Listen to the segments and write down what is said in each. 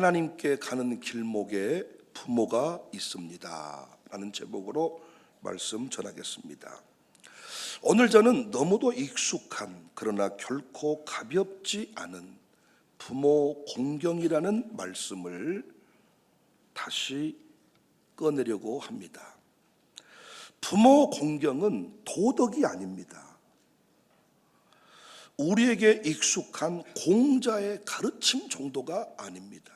하나님께 가는 길목에 부모가 있습니다 라는 제목으로 말씀 전하겠습니다. 오늘 저는 너무도 익숙한 그러나 결코 가볍지 않은 부모 공경이라는 말씀을 다시 꺼내려고 합니다. 부모 공경은 도덕이 아닙니다. 우리에게 익숙한 공자의 가르침 정도가 아닙니다.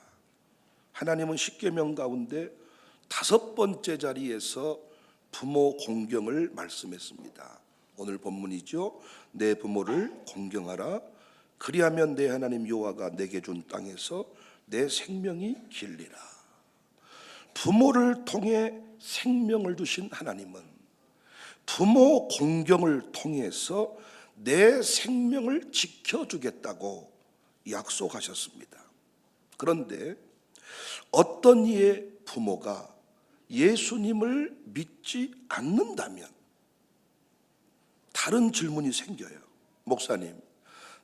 하나님은 십계명 가운데 5번째 자리에서 부모 공경을 말씀했습니다. 오늘 본문이죠. 내 부모를 공경하라. 그리하면 내 하나님 여호와가 내게 준 땅에서 내 생명이 길리라. 부모를 통해 생명을 주신 하나님은 부모 공경을 통해서 내 생명을 지켜주겠다고 약속하셨습니다. 그런데 어떤 이의 부모가 예수님을 믿지 않는다면 다른 질문이 생겨요. 목사님,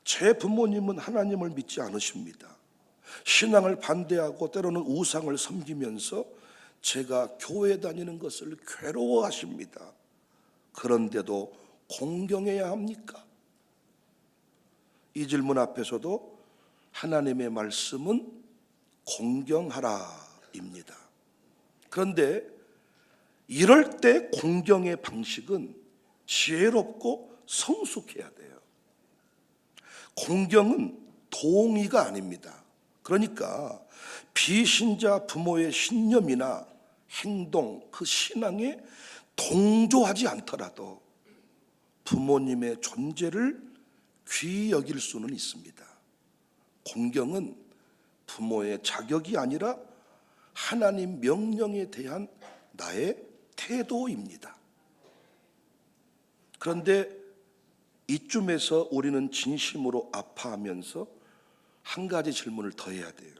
제 부모님은 하나님을 믿지 않으십니다. 신앙을 반대하고 때로는 우상을 섬기면서 제가 교회 다니는 것을 괴로워하십니다. 그런데도 공경해야 합니까? 이 질문 앞에서도 하나님의 말씀은 공경하라입니다. 그런데 이럴 때 공경의 방식은 지혜롭고 성숙해야 돼요. 공경은 동의가 아닙니다. 그러니까 비신자 부모의 신념이나 행동, 그 신앙에 동조하지 않더라도 부모님의 존재를 귀히 여길 수는 있습니다. 공경은 부모의 자격이 아니라 하나님 명령에 대한 나의 태도입니다. 그런데 이쯤에서 우리는 진심으로 아파하면서 한 가지 질문을 더 해야 돼요.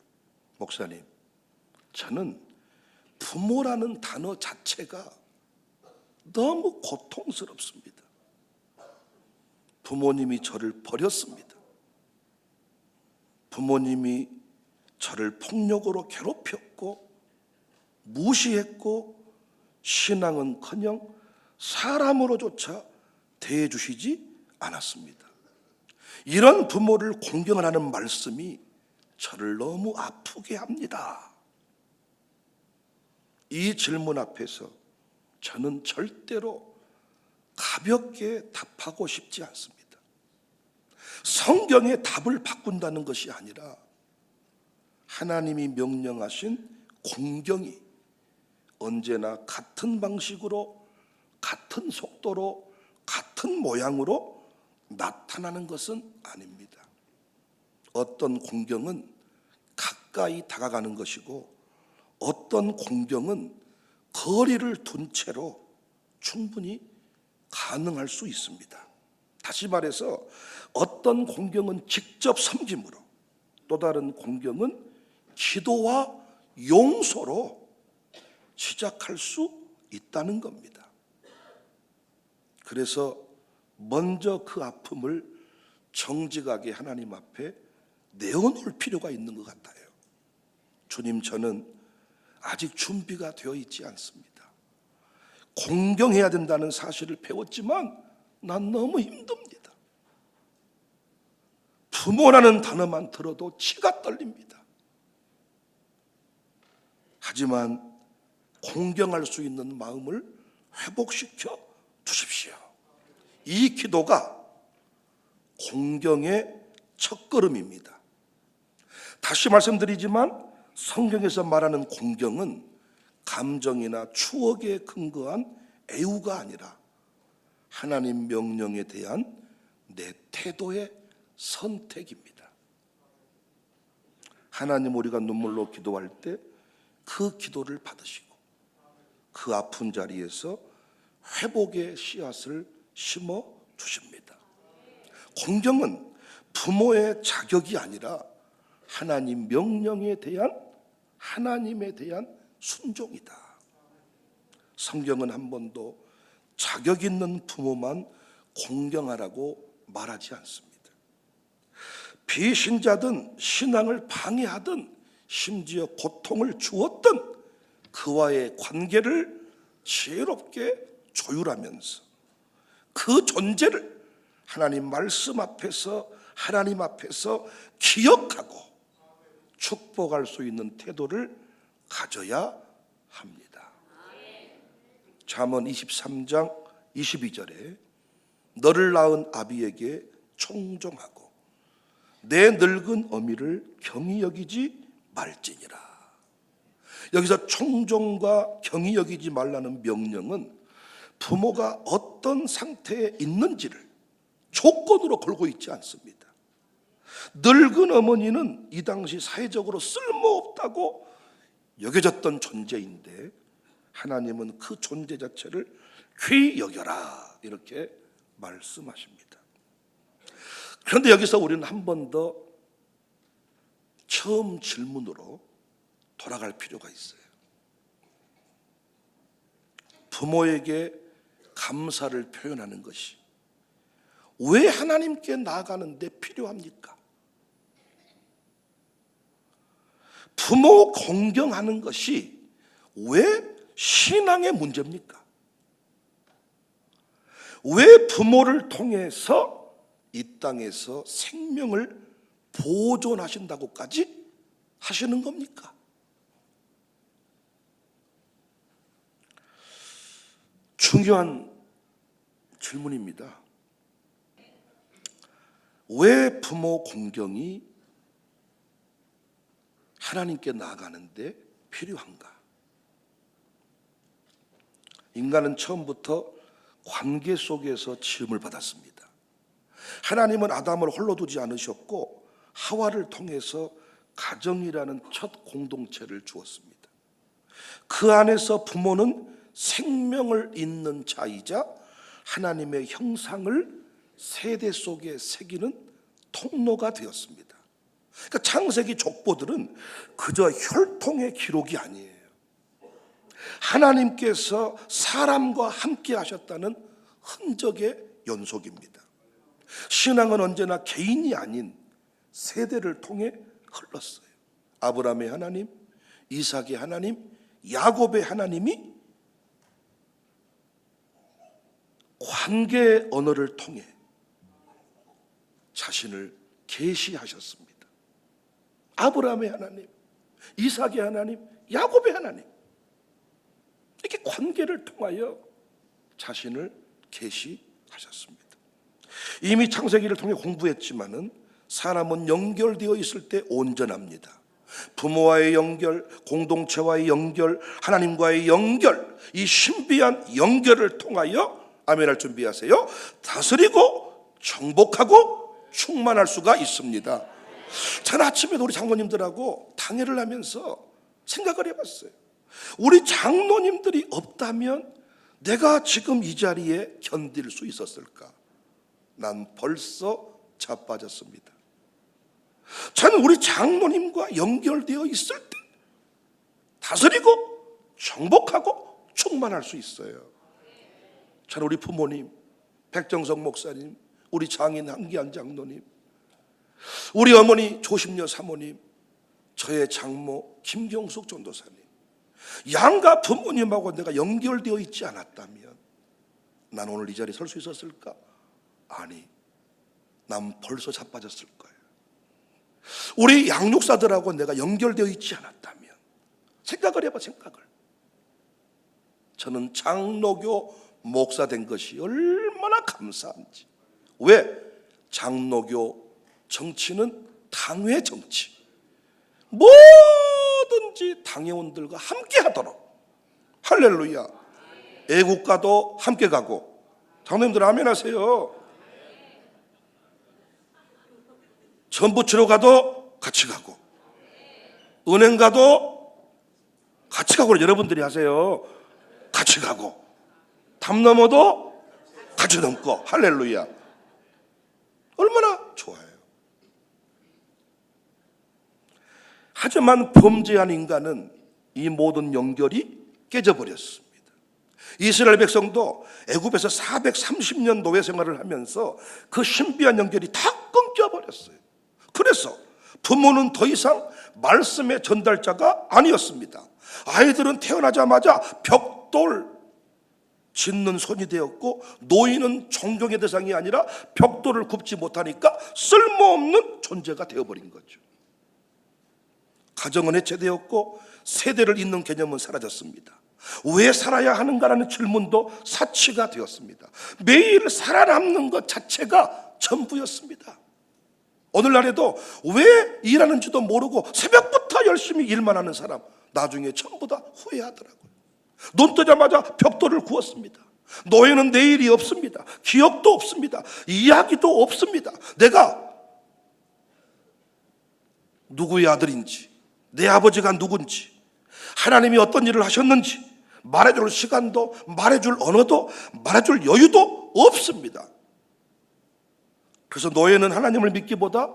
목사님, 저는 부모라는 단어 자체가 너무 고통스럽습니다. 부모님이 저를 버렸습니다. 부모님이 저를 폭력으로 괴롭혔고 무시했고 신앙은커녕 사람으로조차 대해주시지 않았습니다. 이런 부모를 공경하라는 말씀이 저를 너무 아프게 합니다. 이 질문 앞에서 저는 절대로 가볍게 답하고 싶지 않습니다. 성경의 답을 바꾼다는 것이 아니라 하나님이 명령하신 공경이 언제나 같은 방식으로, 같은 속도로, 같은 모양으로 나타나는 것은 아닙니다. 어떤 공경은 가까이 다가가는 것이고 어떤 공경은 거리를 둔 채로 충분히 가능할 수 있습니다. 다시 말해서 어떤 공경은 직접 섬김으로, 또 다른 공경은 기도와 용서로 시작할 수 있다는 겁니다. 그래서 먼저 그 아픔을 정직하게 하나님 앞에 내어놓을 필요가 있는 것 같아요. 주님, 저는 아직 준비가 되어 있지 않습니다. 공경해야 된다는 사실을 배웠지만 난 너무 힘듭니다. 부모라는 단어만 들어도 치가 떨립니다. 하지만 공경할 수 있는 마음을 회복시켜 주십시오. 이 기도가 공경의 첫걸음입니다. 다시 말씀드리지만 성경에서 말하는 공경은 감정이나 추억에 근거한 애우가 아니라 하나님 명령에 대한 내 태도의 선택입니다. 하나님, 우리가 눈물로 기도할 때 그 기도를 받으시고 그 아픈 자리에서 회복의 씨앗을 심어 주십니다. 공경은 부모의 자격이 아니라 하나님 명령에 대한, 하나님에 대한 순종이다. 성경은 한 번도 자격 있는 부모만 공경하라고 말하지 않습니다. 비신자든 신앙을 방해하든 심지어 고통을 주었던 그와의 관계를 지혜롭게 조율하면서 그 존재를 하나님 말씀 앞에서, 하나님 앞에서 기억하고 축복할 수 있는 태도를 가져야 합니다. 잠언 23장 22절에 너를 낳은 아비에게 청종하고 내 늙은 어미를 경히 여기지 말지니라. 여기서 청종과 경히 여기지 말라는 명령은 부모가 어떤 상태에 있는지를 조건으로 걸고 있지 않습니다. 늙은 어머니는 이 당시 사회적으로 쓸모없다고 여겨졌던 존재인데 하나님은 그 존재 자체를 귀히 여겨라 이렇게 말씀하십니다. 그런데 여기서 우리는 한 번 더 처음 질문으로 돌아갈 필요가 있어요. 부모에게 감사를 표현하는 것이 왜 하나님께 나아가는데 필요합니까? 부모 공경하는 것이 왜 신앙의 문제입니까? 왜 부모를 통해서 이 땅에서 생명을 보존하신다고까지 하시는 겁니까? 중요한 질문입니다. 왜 부모 공경이 하나님께 나아가는데 필요한가? 인간은 처음부터 관계 속에서 지음을 받았습니다. 하나님은 아담을 홀로 두지 않으셨고 하와를 통해서 가정이라는 첫 공동체를 주었습니다. 그 안에서 부모는 생명을 잇는 자이자 하나님의 형상을 세대 속에 새기는 통로가 되었습니다. 그러니까 창세기 족보들은 그저 혈통의 기록이 아니에요. 하나님께서 사람과 함께 하셨다는 흔적의 연속입니다. 신앙은 언제나 개인이 아닌 세대를 통해 흘렀어요. 아브라함의 하나님, 이삭의 하나님, 야곱의 하나님이 관계의 언어를 통해 자신을 계시하셨습니다. 아브라함의 하나님, 이삭의 하나님, 야곱의 하나님, 이렇게 관계를 통하여 자신을 계시하셨습니다. 이미 창세기를 통해 공부했지만은 사람은 연결되어 있을 때 온전합니다. 부모와의 연결, 공동체와의 연결, 하나님과의 연결, 이 신비한 연결을 통하여 아멘할 준비하세요. 다스리고 정복하고 충만할 수가 있습니다. 저는 아침에 우리 장로님들하고 당회를 하면서 생각을 해봤어요. 우리 장로님들이 없다면 내가 지금 이 자리에 견딜 수 있었을까? 난 벌써 자빠졌습니다. 저는 우리 장로님과 연결되어 있을 때 다스리고 정복하고 충만할 수 있어요. 저는 우리 부모님, 백정석 목사님, 우리 장인 한기한 장로님, 우리 어머니 조심녀 사모님, 저의 장모 김경숙 전도사님, 양가 부모님하고 내가 연결되어 있지 않았다면 난 오늘 이 자리에 설 수 있었을까? 아니, 난 벌써 자빠졌을 거예요. 우리 양육사들하고 내가 연결되어 있지 않았다면 생각을 해봐. 생각을. 저는 장로교 목사 된 것이 얼마나 감사한지. 왜? 장로교 정치는 당회 정치. 뭐든지 당회원들과 함께 하도록. 할렐루야. 애국가도 함께 가고. 장로님들 아멘 하세요. 전부 치러 가도 같이 가고, 은행 가도 같이 가고, 여러분들이 하세요. 같이 가고, 담 넘어도 같이 넘고. 할렐루야. 얼마나 좋아요. 하지만 범죄한 인간은 이 모든 연결이 깨져버렸습니다. 이스라엘 백성도 애굽에서 430년 노예 생활을 하면서 그 신비한 연결이 다 끊겨버렸어요. 그래서 부모는 더 이상 말씀의 전달자가 아니었습니다. 아이들은 태어나자마자 벽돌 짓는 손이 되었고, 노인은 존경의 대상이 아니라 벽돌을 굽지 못하니까 쓸모없는 존재가 되어버린 거죠. 가정은 해체되었고 세대를 잇는 개념은 사라졌습니다. 왜 살아야 하는가라는 질문도 사치가 되었습니다. 매일 살아남는 것 자체가 전부였습니다. 오늘날에도 왜 일하는지도 모르고 새벽부터 열심히 일만 하는 사람, 나중에 전부 다 후회하더라고요. 눈 뜨자마자 벽돌을 구웠습니다. 노예는 내일이 없습니다. 기억도 없습니다. 이야기도 없습니다. 내가 누구의 아들인지, 내 아버지가 누군지, 하나님이 어떤 일을 하셨는지 말해줄 시간도, 말해줄 언어도, 말해줄 여유도 없습니다. 그래서 노예는 하나님을 믿기보다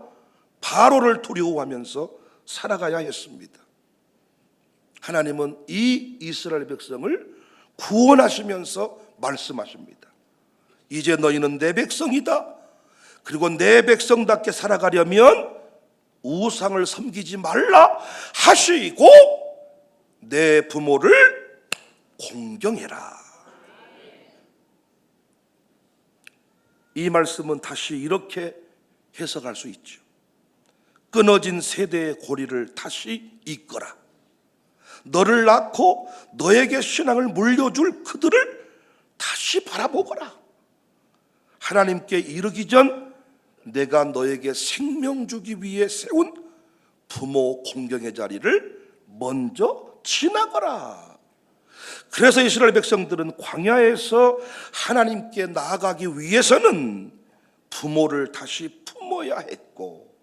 바로를 두려워하면서 살아가야 했습니다. 하나님은 이 이스라엘 백성을 구원하시면서 말씀하십니다. 이제 너희는 내 백성이다. 그리고 내 백성답게 살아가려면 우상을 섬기지 말라 하시고 내 부모를 공경해라. 이 말씀은 다시 이렇게 해석할 수 있죠. 끊어진 세대의 고리를 다시 잇거라. 너를 낳고 너에게 신앙을 물려줄 그들을 다시 바라보거라. 하나님께 이르기 전 내가 너에게 생명 주기 위해 세운 부모 공경의 자리를 먼저 지나거라. 그래서 이스라엘 백성들은 광야에서 하나님께 나아가기 위해서는 부모를 다시 품어야 했고,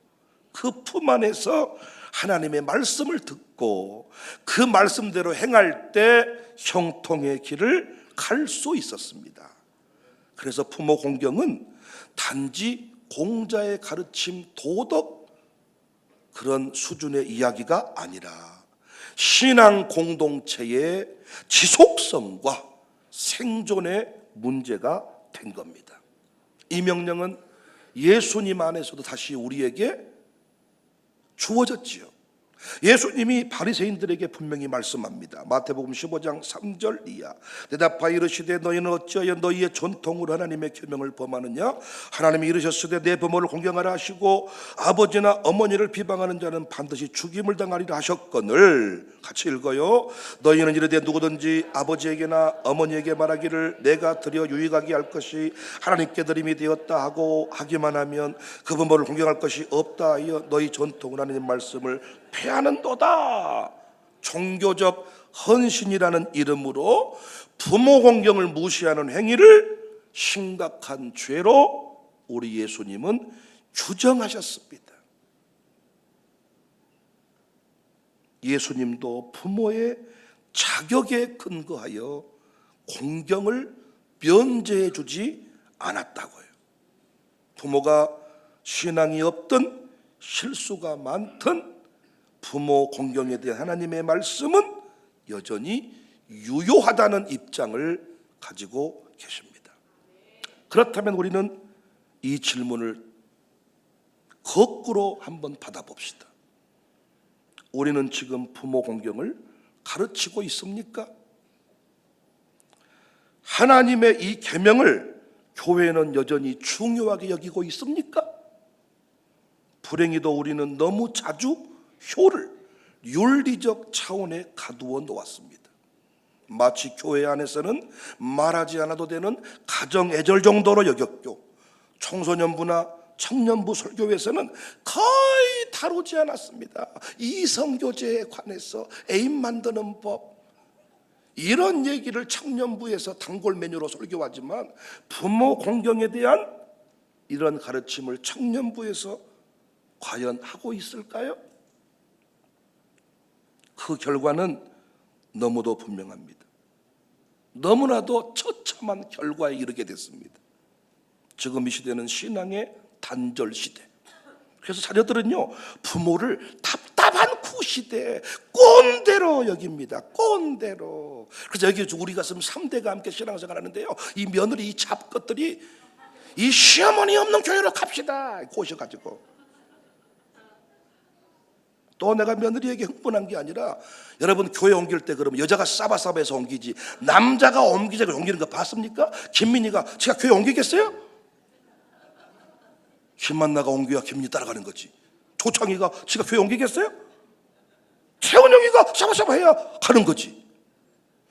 그 품 안에서 하나님의 말씀을 듣고 그 말씀대로 행할 때 형통의 길을 갈 수 있었습니다. 그래서 부모 공경은 단지 공자의 가르침, 도덕 그런 수준의 이야기가 아니라 신앙 공동체의 지속성과 생존의 문제가 된 겁니다. 이 명령은 예수님 안에서도 다시 우리에게 주어졌지요. 예수님이 바리새인들에게 분명히 말씀합니다. 마태복음 15장 3절 이하. 대답하여 이르시되 너희는 어찌하여 너희의 전통으로 하나님의 계명을 범하느냐? 하나님이 이르셨으되 내 부모를 공경하라 하시고 아버지나 어머니를 비방하는 자는 반드시 죽임을 당하리라 하셨거늘. 같이 읽어요. 너희는 이르되 누구든지 아버지에게나 어머니에게 말하기를 내가 드려 유익하게 할 것이 하나님께 드림이 되었다 하고 하기만 하면 그 부모를 공경할 것이 없다 하여 너희 전통으로 하나님 말씀을 폐하는도다. 종교적 헌신이라는 이름으로 부모 공경을 무시하는 행위를 심각한 죄로 우리 예수님은 규정하셨습니다. 예수님도 부모의 자격에 근거하여 공경을 면제해 주지 않았다고요. 부모가 신앙이 없든 실수가 많든 부모 공경에 대한 하나님의 말씀은 여전히 유효하다는 입장을 가지고 계십니다. 그렇다면 우리는 이 질문을 거꾸로 한번 받아봅시다. 우리는 지금 부모 공경을 가르치고 있습니까? 하나님의 이 계명을 교회는 여전히 중요하게 여기고 있습니까? 불행히도 우리는 너무 자주 효를 윤리적 차원에 가두어 놓았습니다. 마치 교회 안에서는 말하지 않아도 되는 가정 애절 정도로 여겼고, 청소년부나 청년부 설교에서는 거의 다루지 않았습니다. 이성교제에 관해서 애인 만드는 법, 이런 얘기를 청년부에서 단골 메뉴로 설교하지만 부모 공경에 대한 이런 가르침을 청년부에서 과연 하고 있을까요? 그 결과는 너무도 분명합니다. 너무나도 처참한 결과에 이르게 됐습니다. 지금 이 시대는 신앙의 단절 시대. 그래서 자녀들은요, 부모를 답답한 구시대, 꼰대로 여깁니다. 꼰대로. 그래서 여기 우리 가슴 3대가 함께 신앙생활 하는데요, 이 며느리, 이 잡것들이 이 시어머니 없는 교회로 갑시다 고셔가지고 또 내가 며느리에게 흥분한 게 아니라, 여러분 교회 옮길 때 그러면 여자가 싸바싸바해서 옮기지 남자가 옮기자고 옮기는 거 봤습니까? 김민희가 제가 교회 옮기겠어요? 김만나가 옮겨야 김민희 따라가는 거지. 조창희가 제가 교회 옮기겠어요? 최원영이가 싸바싸바해야 가는 거지.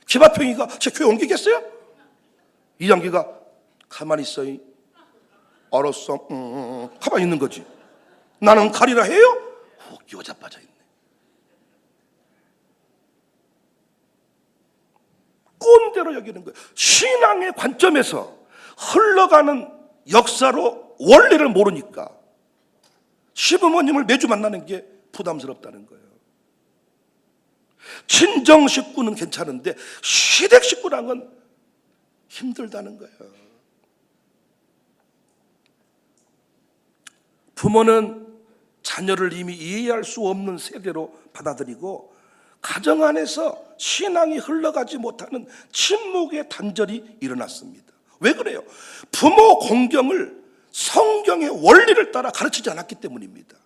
김하평이가 제가 교회 옮기겠어요? 이장기가 가만히 있어. 알았어. 가만히 있는 거지. 나는 가리라 해요? 여자 빠져있네. 꼰대로 여기는 거예요. 신앙의 관점에서 흘러가는 역사로 원리를 모르니까 시부모님을 매주 만나는 게 부담스럽다는 거예요. 친정 식구는 괜찮은데 시댁 식구랑은 힘들다는 거예요. 부모는 자녀를 이미 이해할 수 없는 세대로 받아들이고 가정 안에서 신앙이 흘러가지 못하는 침묵의 단절이 일어났습니다. 왜 그래요? 부모 공경을 성경의 원리를 따라 가르치지 않았기 때문입니다.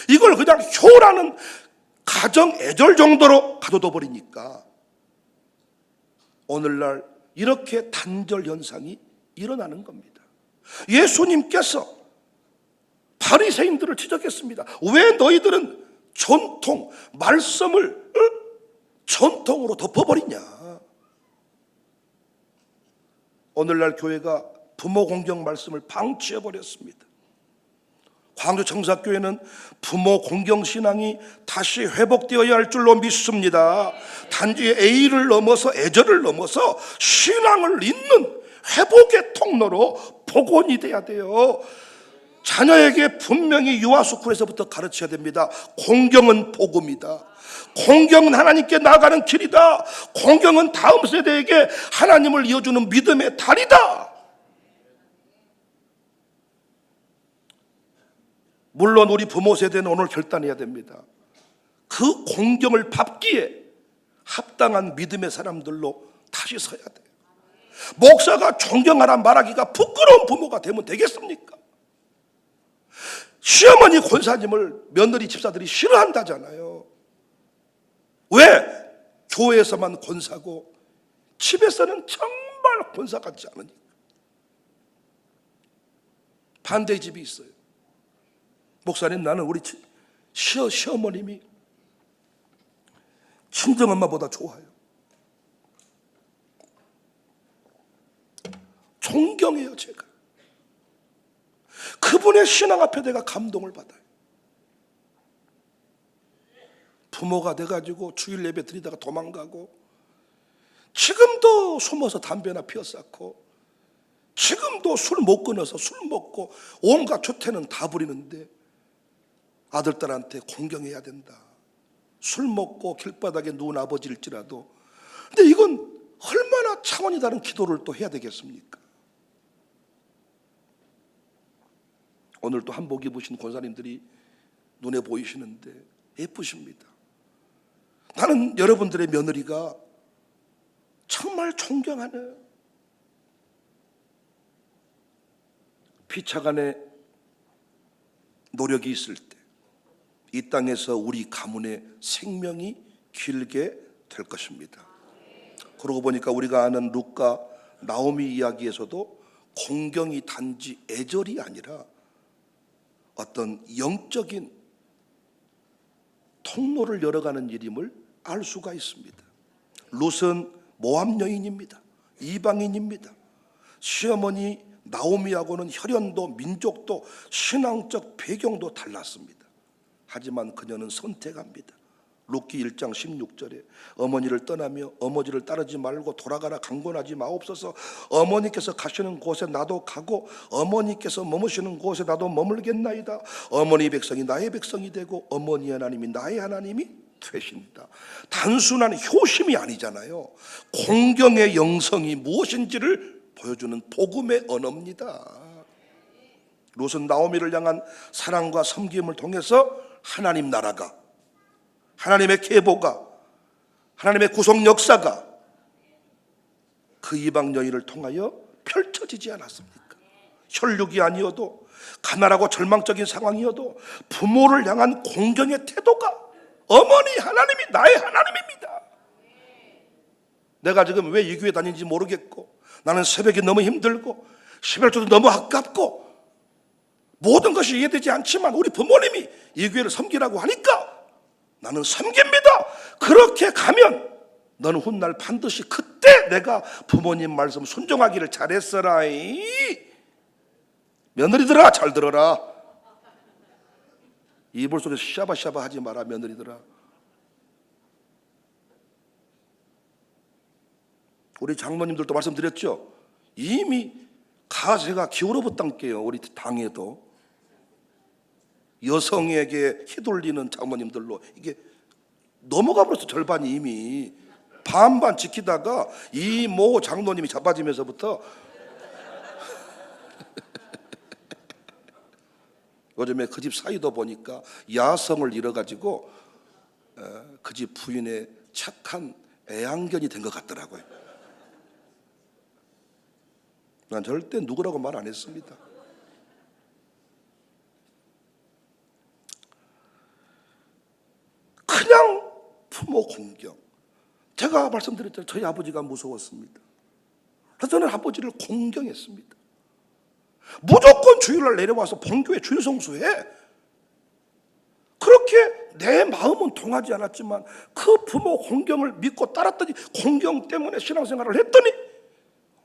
이걸 그냥 효라는 가정 애절 정도로 가둬둬 버리니까 오늘날 이렇게 단절 현상이 일어나는 겁니다. 예수님께서 바리새인들을 지적했습니다. 왜 너희들은 전통, 말씀을 전통으로 덮어버리냐. 오늘날 교회가 부모 공경 말씀을 방치해버렸습니다. 광주 청사교회는 부모 공경 신앙이 다시 회복되어야 할 줄로 믿습니다. 단지 A를 넘어서 애절을 넘어서 신앙을 잇는 회복의 통로로 복원이 돼야 돼요. 자녀에게 분명히 유아스쿨에서부터 가르쳐야 됩니다. 공경은 복음이다. 공경은 하나님께 나아가는 길이다. 공경은 다음 세대에게 하나님을 이어주는 믿음의 달이다. 물론 우리 부모 세대는 오늘 결단해야 됩니다. 그 공경을 밟기에 합당한 믿음의 사람들로 다시 서야 돼요. 목사가 존경하라 말하기가 부끄러운 부모가 되면 되겠습니까? 시어머니 권사님을 며느리 집사들이 싫어한다잖아요. 왜? 교회에서만 권사고 집에서는 정말 권사 같지 않으니까. 반대의 집이 있어요. 목사님, 나는 우리 시어머님이 친정엄마보다 좋아요. 존경해요. 제가 그분의 신앙 앞에 내가 감동을 받아요. 부모가 돼가지고 주일 예배 드리다가 도망가고 지금도 숨어서 담배나 피워쌌고 지금도 술 못 끊어서 술 먹고 온갖 주태는 다 부리는데 아들딸한테 공경해야 된다. 술 먹고 길바닥에 누운 아버지일지라도. 근데 이건 얼마나 차원이 다른 기도를 또 해야 되겠습니까? 오늘 또 한복 입으신 권사님들이 눈에 보이시는데 예쁘십니다. 나는 여러분들의 며느리가 정말 존경하는 피차간의 노력이 있을 때 이 땅에서 우리 가문의 생명이 길게 될 것입니다. 그러고 보니까 우리가 아는 룻과 나오미 이야기에서도 공경이 단지 애절이 아니라 어떤 영적인 통로를 열어가는 일임을 알 수가 있습니다. 룻은 모압 여인입니다. 이방인입니다. 시어머니 나오미하고는 혈연도 민족도 신앙적 배경도 달랐습니다. 하지만 그녀는 선택합니다. 룻기 1장 16절에 어머니를 떠나며 어머니를 따르지 말고 돌아가라 강권하지 마옵소서. 어머니께서 가시는 곳에 나도 가고 어머니께서 머무시는 곳에 나도 머물겠나이다. 어머니 백성이 나의 백성이 되고 어머니 하나님이 나의 하나님이 되신다. 단순한 효심이 아니잖아요. 공경의 영성이 무엇인지를 보여주는 복음의 언어입니다. 룻은 나오미를 향한 사랑과 섬김을 통해서 하나님 나라가, 하나님의 계보가, 하나님의 구속 역사가 그 이방 여인을 통하여 펼쳐지지 않았습니까? 혈육이 아니어도 가난하고 절망적인 상황이어도 부모를 향한 공경의 태도가 어머니 하나님이 나의 하나님입니다. 내가 지금 왜 이 교회 다니는지 모르겠고, 나는 새벽이 너무 힘들고 시발조도 너무 아깝고 모든 것이 이해되지 않지만 우리 부모님이 이 교회를 섬기라고 하니까 나는 섬깁니다. 그렇게 가면 너는 훗날 반드시 그때 내가 부모님 말씀 순종하기를 잘했어라이. 며느리들아 잘 들어라. 이불 속에서 샤바샤바 하지 마라 며느리들아. 우리 장로님들도 말씀드렸죠. 이미 가세가 기울어붙단게요. 우리 당에도 여성에게 휘둘리는 장모님들로 이게 넘어가 버렸어. 절반이 이미 반반 지키다가 이모 장로님이 자빠지면서부터 요즘에 그 집 사이도 보니까 야성을 잃어가지고 그 집 부인의 착한 애완견이 된 것 같더라고요. 난 절대 누구라고 말 안 했습니다. 그냥 부모 공경. 제가 말씀드렸잖아요. 저희 아버지가 무서웠습니다. 그래서 저는 아버지를 공경했습니다. 무조건 주일날 내려와서 본교회 주일 성수해. 그렇게 내 마음은 통하지 않았지만 그 부모 공경을 믿고 따랐더니 공경 때문에 신앙생활을 했더니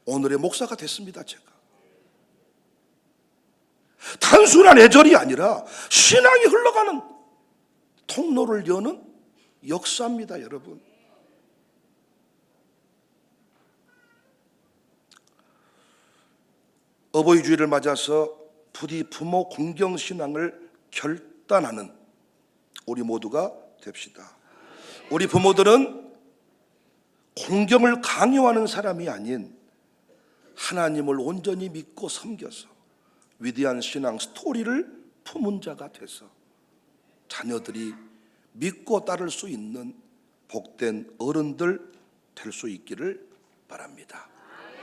오늘의 목사가 됐습니다. 제가 단순한 애절이 아니라 신앙이 흘러가는 통로를 여는 역사입니다. 여러분, 어버이 주일을 맞아서 부디 부모 공경 신앙을 결단하는 우리 모두가 됩시다. 우리 부모들은 공경을 강요하는 사람이 아닌 하나님을 온전히 믿고 섬겨서 위대한 신앙 스토리를 품은 자가 돼서 자녀들이 믿고 따를 수 있는 복된 어른들 될 수 있기를 바랍니다.